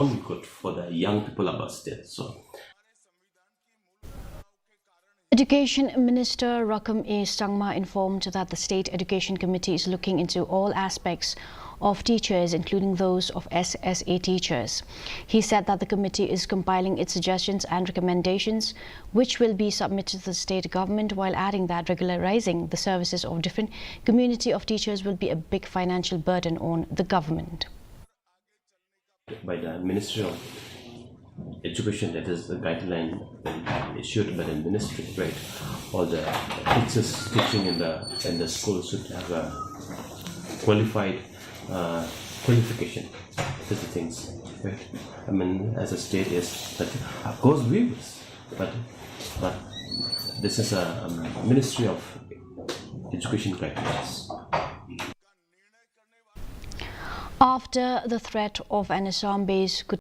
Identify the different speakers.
Speaker 1: only good for the young people of our state. So.
Speaker 2: Education Minister Rakam A. Stangma informed that the State Education Committee is looking into all aspects of teachers, including those of SSA teachers. He said that the committee is compiling its suggestions and recommendations, which will be submitted to the state government, while adding that regularizing the services of different community of teachers will be a big financial burden on the government.
Speaker 1: By the Ministry of Education, that is the guideline issued by the ministry, right? All the teachers teaching in the school should have a qualification. These are things, right? I mean, as a state is that, of course, we wish, but this is a Ministry of Education guidelines.
Speaker 2: After the threat of an Assam-based